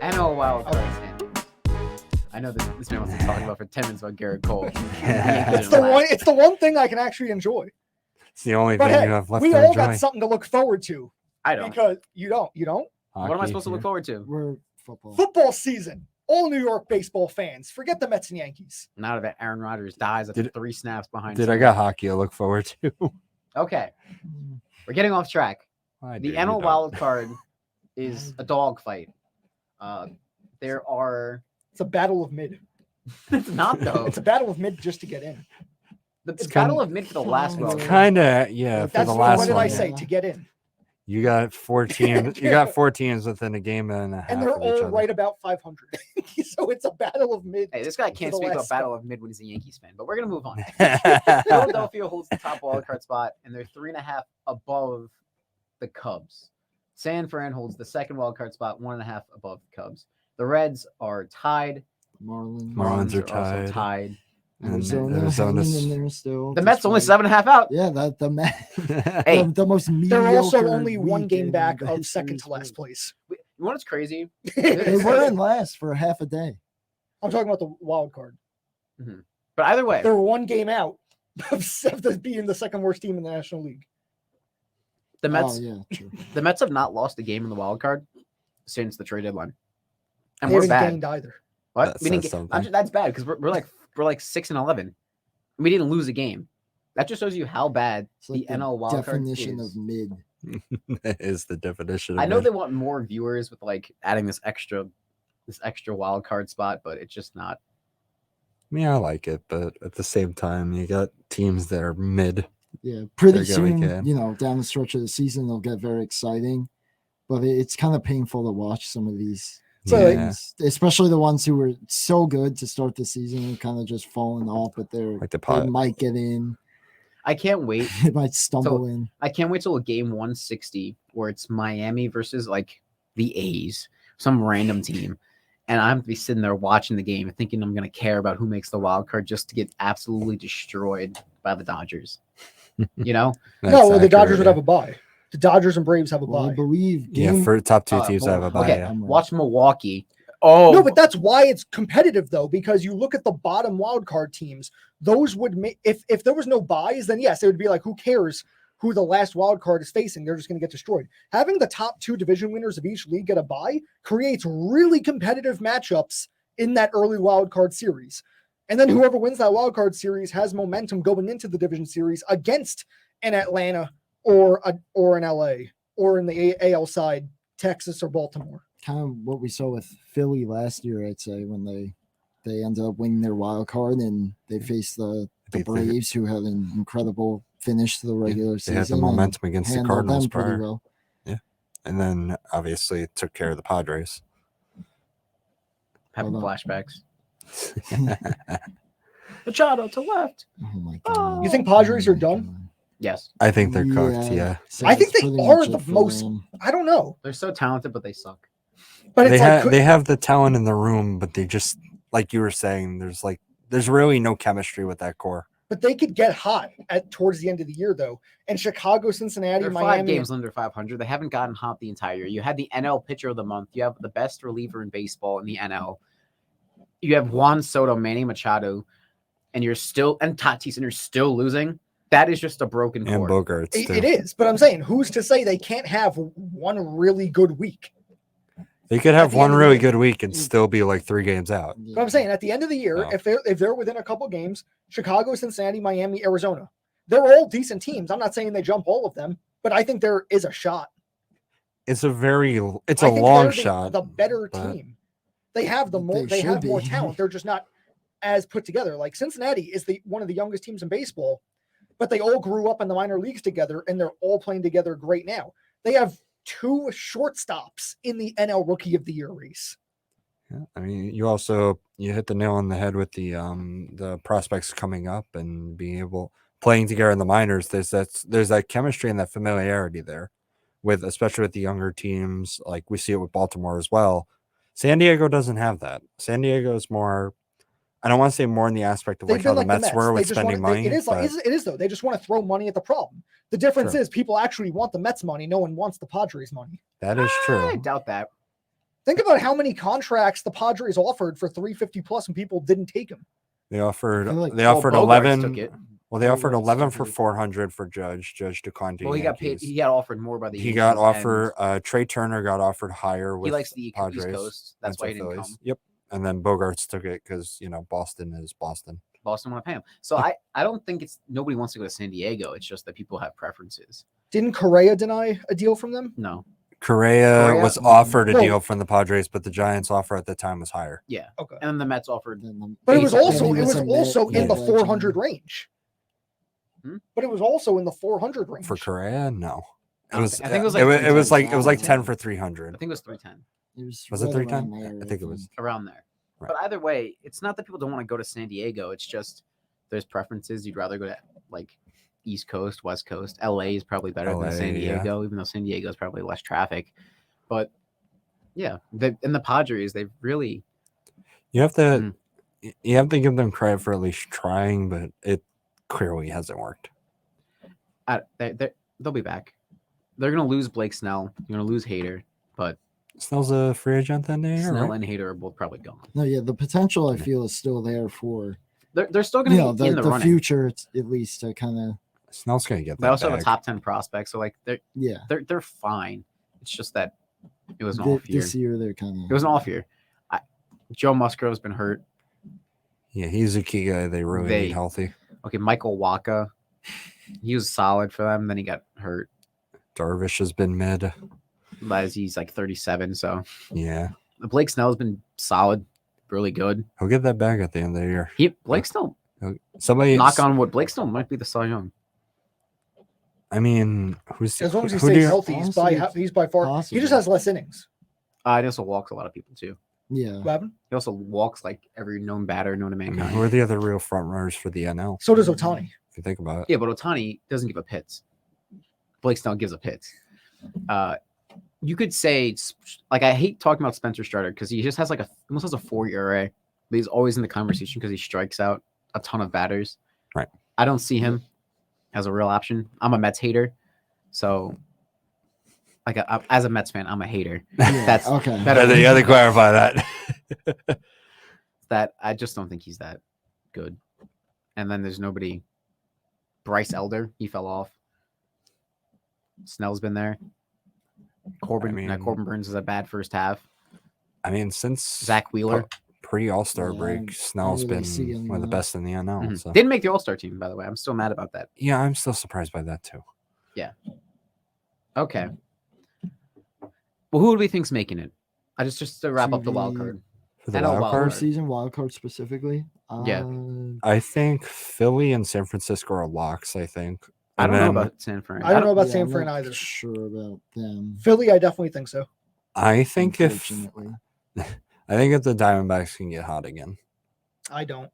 NL wild card standings. I know this man wants to talk about for 10 minutes about Garrett Cole. It's the one thing I can actually enjoy. It's the only But thing hey, you have left we to all enjoy. got something to look forward to. I don't. Because you don't. What am I supposed to look forward to? We're football. Football season. All New York baseball fans. Forget the Mets and Yankees. Now that Aaron Rodgers dies after 3 snaps behind. Did I got hockey to look forward to? Okay. We're getting off track. The NL wild card is a dogfight. There are. It's a battle of mid. It's not though. It's a battle of mid just to get in. It's battle of mid for the last wild card. Kind of, yeah. For That's the last what did one. I say? To get in. You got 4 teams. You got 4 teams within a game and a half. And they're of each all other. right about 500. So it's a battle of mid. Hey, this guy can't the speak about last battle stop. of mid when he's a Yankees fan, but we're gonna move on. Philadelphia holds the top wild card spot, and they're 3.5 above the Cubs. San Fran holds the second wild card spot, 1.5 above the Cubs. The Reds are tied. Marlins are also tied. tied. And Arizona's Arizona's in there still. The Mets only 7.5 out. Yeah, the Mets. Hey, the most mediocre. They're also only one week game in back the of history second to of last sports. place. you know what's crazy? They were in last for half a day. I'm talking about the wild card. But either way, They're one game out of being the second worst team in the National League. the Mets. Oh, yeah, true. The Mets have not lost a game in the wild card since the trade deadline, and They we're haven't bad. gained either. What? That We didn't says get, something. that's bad because we're like 6-11. We didn't lose a game. That just shows you how bad It's like the NL wild card definition is. of mid. That is the definition. Of I know mid. they want more viewers with like adding this extra wild card spot, but it's just not. Yeah, I like it, but at the same time, you got teams that are mid. Yeah, pretty They're going soon, again. down the stretch of the season, they'll get very exciting. But it's kind of painful to watch some of these So, teams, especially the ones who were so good to start the season and kind of just falling off, but Like the they pot. might get in, I can't wait. they might stumble in. I can't wait till a game 160 where it's Miami versus like the A's, some random team. And I'm to be sitting there watching the game and thinking I'm going to care about who makes the wild card just to get absolutely destroyed by the Dodgers. You know? No, the Dodgers would have have a bye. The Dodgers and Braves have a Well, I bye. believe Yeah, for top 2 teams, I have a bye. Okay, yeah. watch Milwaukee. Oh, No, but that's why it's competitive though, because you look at the bottom wild card teams. Those would make if there was no buys, then yes, it would be like who cares who the last wild card is facing? They're just going to get destroyed. Having the top 2 division winners of each league get a bye creates really competitive matchups in that early wild card series. And then whoever wins that wild card series has momentum going into the division series against an Atlanta or an LA or in the AL side, Texas or Baltimore. kind of what we saw with Philly last year, I'd say, when they ended up winning their wild card and they faced the Braves, who had an incredible finish to the regular season. They had the momentum against the handled Cardinals them pretty prior. well. Yeah. And then obviously took care of the Padres. having Hold on. flashbacks. Machado to left. Oh my Oh. god! You think Padres are done? Yes, I think they're cooked, yeah. So I think that's they pretty are much the it for most- them. I don't know. they're so talented, but they suck. But They, it's like, they have the talent in the room, but they just, like you were saying, there's really no chemistry with that core. but they could get hot towards the end of the year though. And Chicago, Cincinnati, They're 5 Miami. games under 500. They haven't gotten hot the entire year. You had the NL Pitcher of the Month. You have the best reliever in baseball in the NL. You have Juan Soto, Manny Machado, and Tatis, and you're still losing. That is just a broken And core. Bogarts, It- too. it is, but I'm saying who's to say they can't have one really good week? They could At have the one end of the really year. good week and still be like 3 games out. But I'm saying at the end of the year, Oh. if they're within a couple games, Chicago, Cincinnati, Miami, Arizona, they're all decent teams. I'm not saying they jump all of them, but I think there is a shot. It's a I think long they're shot. The better but- team. They have the more. They They have should more be. talent. They're just not as put together. Like Cincinnati is one of the youngest teams in baseball, but they all grew up in the minor leagues together, and they're all playing together great now. They have 2 shortstops in the NL Rookie of the Year race. Yeah, I mean, you hit the nail on the head with the prospects coming up and being playing together in the minors. There's that chemistry and that familiarity there, especially with the younger teams. Like we see it with Baltimore as well. San Diego doesn't have that. San Diego is more. I don't want to say more in the aspect of They've like been how the like Mets were They with just spending want- money. It is, but it is though. They just want to throw money at the problem. The difference Sure. is people actually want the Mets money. No one wants the Padres money. that is I true. doubt that. Think about how many contracts the Padres offered for 350 plus, and people didn't take them. They offered feel like- they Well, offered Bogarts took 11. it. Well, they offered Bogarts 11 took for it. 400 for Judge DeConti. Well, he got paid. Yankees. He got offered more by the He Yankees. got and offered. Trey Turner got offered higher with He likes the Padres. East Coast. That's Went why to he didn't Phillies. come. Yep. And then Bogarts took it because Boston is Boston. Boston want to pay him. So I don't think it's nobody wants to go to San Diego. It's just that people have preferences. Didn't Correa deny a deal from them? No. Correa was Mm-hmm. offered a Well- deal from the Padres, but the Giants' offer at the time was higher. Yeah. Okay. And then the Mets offered. But it was He also was in the Yeah. 400 range. Hmm? But it was also in the 400 range. For Correa, no. It I was. think it was it like was 310. like 10 for I 300. think it was 310 Was it right 310? around there, I think it was. around there. Right. But either way, it's not that people don't want to go to San Diego. It's just there's preferences. You'd rather go to like East Coast, West Coast. LA is probably better than San LA, yeah. Diego, even though San Diego is probably less traffic. But yeah, in the Padres, they've really You have to. Mm. You have to give them credit for at least trying, but it clearly hasn't worked. they'll be back. They're gonna lose Blake Snell. You're gonna lose Hader, but Snell's a free agent then, Snell right? and Hader are both probably gone. No, yeah, the potential I feel is still there for They're still gonna be in the running. future, at least to kind of Snell's gonna get that. They also have a bag. top 10 prospect, so like yeah. they're fine. It's just that it was an off year. This year they're kind of It was an off year. Joe Musgrove's been hurt. Yeah, he's a key guy. They really need healthy. Okay, Michael Waka, he was solid for them. Then he got hurt. Darvish has been mid. As he's like 37, so Yeah, Blake Snell's been solid, really good. he'll get that bag at the end of the year. Blake Snell, Somebody knock on wood, Blake Snell might be the Cy Young. I mean, who's As long as he who do stays you- healthy, he's by far. He possible. just has less innings. He also walks a lot of people too. yeah. What happened? He also walks like every known batter known to I mean, mankind. who are the other real front runners for the NL? So does Ohtani. If you think about it, Yeah, but Ohtani doesn't give up hits. Blake Snell gives up hits. You could say, like, I hate talking about Spencer Strider because he just has like almost has a 4 ERA, but he's always in the conversation because he strikes out a ton of batters. Right. I don't see him as a real option. I'm a Mets hater, so like as a Mets fan, I'm a hater. Yeah, That's okay. better. you had to clarify that. That I just don't think he's that good. And then there's nobody. Bryce Elder, he fell off. Snell's been there. Corbin Burns is a bad first half. I mean, since Zach Wheeler pre All Star Yeah, break, Snell's really see been him one of the now. best in the NL. Mhm. So. Didn't make the All Star team, by the way. I'm still mad about that. Yeah, I'm still surprised by that too. Okay. Well, who do we think's making it? I just to wrap up the wild TV. card. For the I know wild wild card, card. Postseason wild card specifically. Yeah. I think Philly and San Francisco are locks. I think. I And don't know then about San Fran. I don't know about yeah, San I'm Fran not either. Sure about them. Philly, I definitely think so. I think if Unfortunately. the Diamondbacks can get hot again. I don't.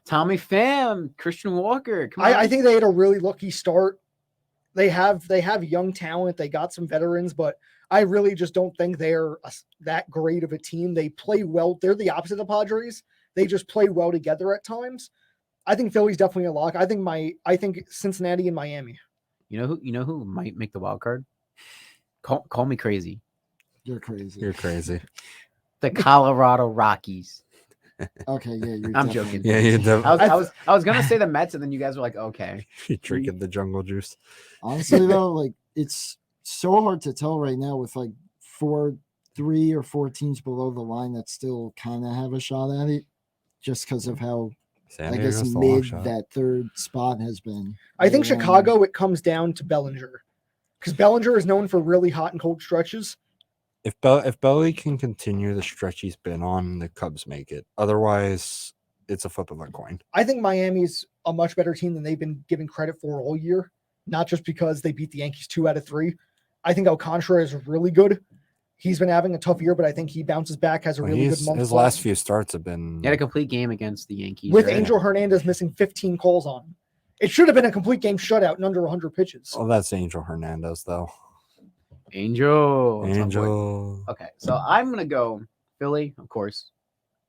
Tommy Pham, Christian Walker. Come on. I think they had a really lucky start. They have young talent. They got some veterans, but I really just don't think they're that great of a team. They play well. They're the opposite of Padres. They just play well together at times. I think Philly's definitely a lock. I think Cincinnati and Miami. You know who might make the wild card? Call me crazy. You're crazy. You're crazy. The Colorado Rockies. Okay, yeah, you're I'm definitely joking. Yeah, you're I was gonna say the Mets, and then you guys were like, okay. drinking the jungle juice. Honestly, though, like it's so hard to tell right now with like 3 or 4 teams below the line that still kind of have a shot at it, just because of how San I guess Diego's the long mid shot. that third spot has been. I think Everyone- Chicago, it comes down to Bellinger, because Bellinger is known for really hot and cold stretches. If Belly can continue the stretch he's been on, the Cubs make it. Otherwise, it's a flip of a coin. I think Miami's a much better team than they've been given credit for all year, not just because they beat the Yankees 2 out of 3. I think Alcantara is really good. He's been having a tough year, but I think he bounces back, has a Well, really good month. his left. last few starts have been He had a complete game against the Yankees. with right? Angel Hernandez missing 15 calls on him. It should have been a complete game shutout in under 100 pitches. Oh, that's Angel Hernandez though. Angel. That's my boy. Angel. Okay, so I'm gonna go Philly, of course.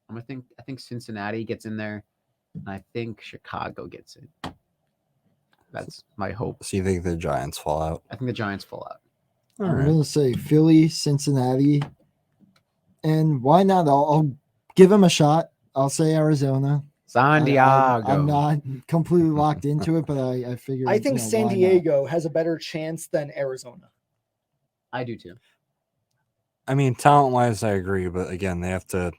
I think Cincinnati gets in there, and I think Chicago gets it. That's my hope. So you think the Giants fall out? I think the Giants fall out. All I'm right. gonna say Philly, Cincinnati, And why not? I'll give him a shot. I'll say Arizona. San Diego. I'm not completely locked into it, but I figure. I think San why not? Diego has a better chance than Arizona. I do too. I mean, talent-wise, I agree, but again, they have to,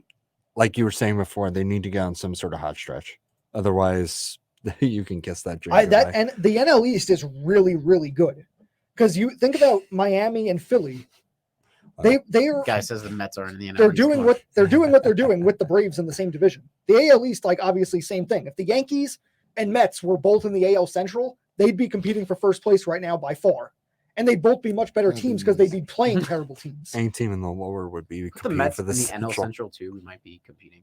like you were saying before, they need to get on some sort of hot stretch. Otherwise, you can kiss that dream. And the NL East is really, really good because you think about Miami and Philly. They are Guy says the Mets are in the NL. they're doing what they're doing with the Braves in the same division. The AL East, like obviously, same thing. If the Yankees and Mets were both in the AL Central, they'd be competing for first place right now by far, and they'd both be much better teams because they'd be playing terrible teams. Any team in the lower would be the competing Mets for in the the NL Central. Central too. We might be competing.